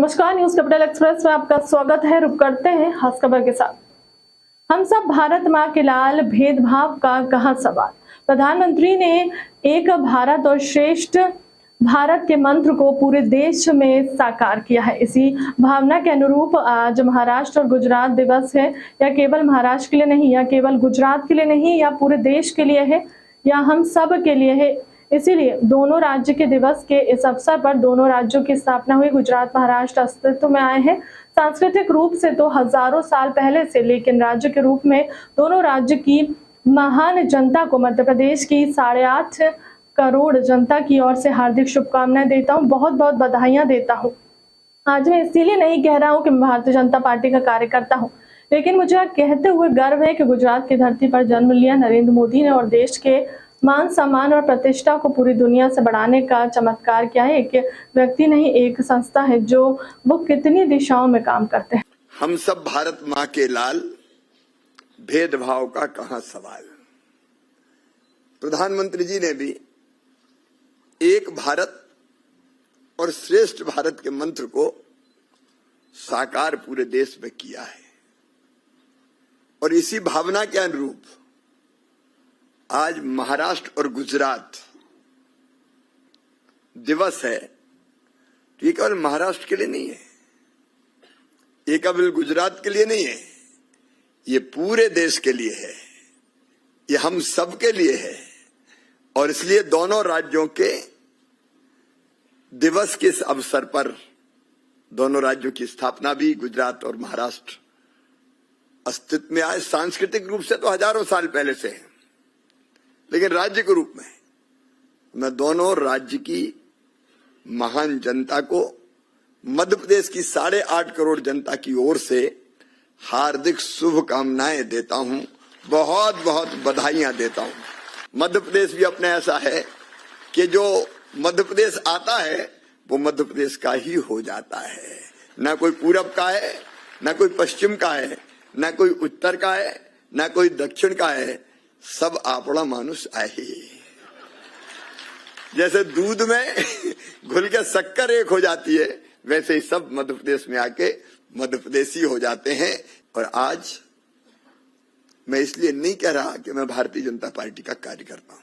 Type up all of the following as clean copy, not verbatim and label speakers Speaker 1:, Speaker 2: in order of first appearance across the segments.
Speaker 1: नमस्कार, news capital express में आपका स्वागत है। रुक करते हैं खास खबर के साथ। हम सब भारत मां के लाल, भेदभाव का कहां सवाल। प्रधानमंत्री ने एक भारत और श्रेष्ठ भारत के मंत्र को पूरे देश में साकार किया है। इसी भावना के अनुरूप आज महाराष्ट्र और गुजरात दिवस है। या केवल महाराष्ट्र के लिए नहीं, या केवल गुजरात के लिए नहीं, या पूरे देश के लिए है, या हम सब के लिए है। इसीलिए दोनों राज्य के दिवस के इस अवसर पर दोनों राज्यों की स्थापना हुई। गुजरात महाराष्ट्र अस्तित्व में आए हैं सांस्कृतिक रूप से तो हजारों साल पहले से, लेकिन राज्य के रूप में दोनों राज्य की महान जनता को मध्य प्रदेश की 8.5 करोड़ जनता की ओर से हार्दिक शुभकामनाएं देता हूं, बहुत बहुत बधाइयां देता हूं। आज मैं इसीलिए नहीं कह रहा हूं कि मैं भारतीय जनता पार्टी का कार्यकर्ता हूं, लेकिन मुझे यह कहते हुए गर्व है कि गुजरात की धरती पर जन्म लिया नरेंद्र मोदी ने और देश के मान सम्मान और प्रतिष्ठा को पूरी दुनिया से बढ़ाने का चमत्कार किया है। एक व्यक्ति नहीं, एक संस्था है जो वो कितनी दिशाओं में काम करते हैं।
Speaker 2: हम सब भारत मां के लाल, भेदभाव का कहां सवाल। प्रधानमंत्री जी ने भी एक भारत और श्रेष्ठ भारत के मंत्र को साकार पूरे देश में किया है और इसी भावना के अनुरूप आज महाराष्ट्र और गुजरात दिवस है। ये केवल महाराष्ट्र के लिए नहीं है, ये केवल गुजरात के लिए नहीं है, ये पूरे देश के लिए है, ये हम सब के लिए है। और इसलिए दोनों राज्यों के दिवस के इस अवसर पर दोनों राज्यों की स्थापना भी गुजरात और महाराष्ट्र अस्तित्व में आए। सांस्कृतिक रूप से तो हजारों साल पहले से है, लेकिन राज्य के रूप में मैं दोनों राज्य की महान जनता को मध्य प्रदेश की 8.5 करोड़ जनता की ओर से हार्दिक शुभकामनाएं देता हूं, बहुत बहुत बधाइयां देता हूं। मध्य प्रदेश भी अपने ऐसा है कि जो मध्य प्रदेश आता है वो मध्य प्रदेश का ही हो जाता है। ना कोई पूरब का है, ना कोई पश्चिम का है, ना कोई उत्तर का है, ना कोई दक्षिण का है, सब आपड़ा मानुष आहे। जैसे दूध में घुल के शक्कर एक हो जाती है, वैसे ही सब मध्य प्रदेश में आके मध्य प्रदेशी हो जाते हैं। और आज मैं इसलिए नहीं कह रहा कि मैं भारतीय जनता पार्टी का कार्यकर्ता हूं,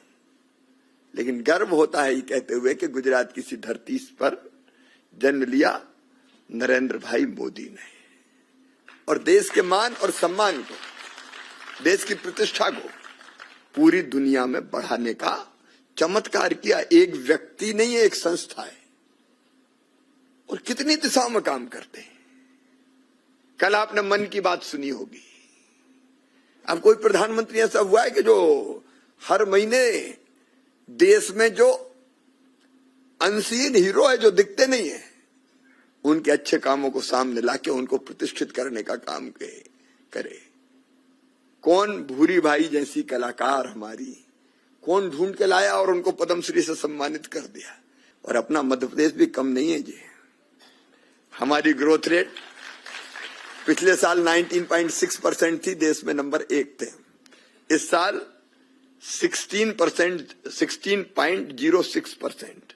Speaker 2: लेकिन गर्व होता है ये कहते हुए कि गुजरात की सी धरती पर जन्म लिया नरेंद्र भाई मोदी ने और देश के मान और सम्मान को, देश की प्रतिष्ठा को पूरी दुनिया में बढ़ाने का चमत्कार किया। एक व्यक्ति नहीं है, एक संस्था है और कितनी दिशाओं में काम करते हैं। कल आपने मन की बात सुनी होगी। अब कोई प्रधानमंत्री ऐसा हुआ है कि जो हर महीने देश में जो अनसीन हीरो है, जो दिखते नहीं है, उनके अच्छे कामों को सामने लाके उनको प्रतिष्ठित करने का काम करे। कौन भूरी भाई जैसी कलाकार हमारी कौन ढूंढ के लाया और उनको पद्मश्री से सम्मानित कर दिया। और अपना मध्य प्रदेश भी कम नहीं है जी। हमारी ग्रोथ रेट पिछले साल 19.6% थी, देश में नंबर 1 थे। इस साल 16.06%।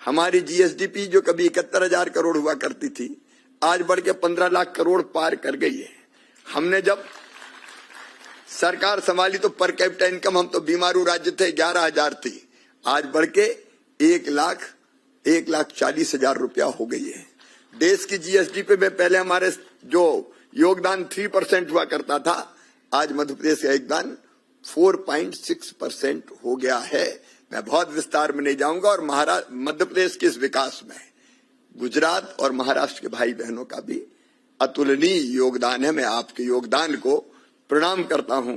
Speaker 2: हमारी जीएसडीपी जो कभी 71,000 करोड़ हुआ करती थी, आज बढ़ के 15 लाख करोड़ पार कर गई है। हमने जब सरकार संभाली तो पर कैपिटा इनकम, हम तो बीमारू राज्य थे, 11,000 थी, आज बढ़ के 1,40,000 रुपया हो गई है। देश की जीएसडीपी में पहले हमारे जो योगदान 3% हुआ करता था, आज मध्य प्रदेश का योगदान 4.6% हो गया है। मैं बहुत विस्तार में नहीं जाऊंगा। और मध्य प्रदेश के इस विकास में गुजरात और महाराष्ट्र के भाई बहनों का भी अतुलनीय योगदान है। मैं आपके योगदान को प्रणाम करता हूं।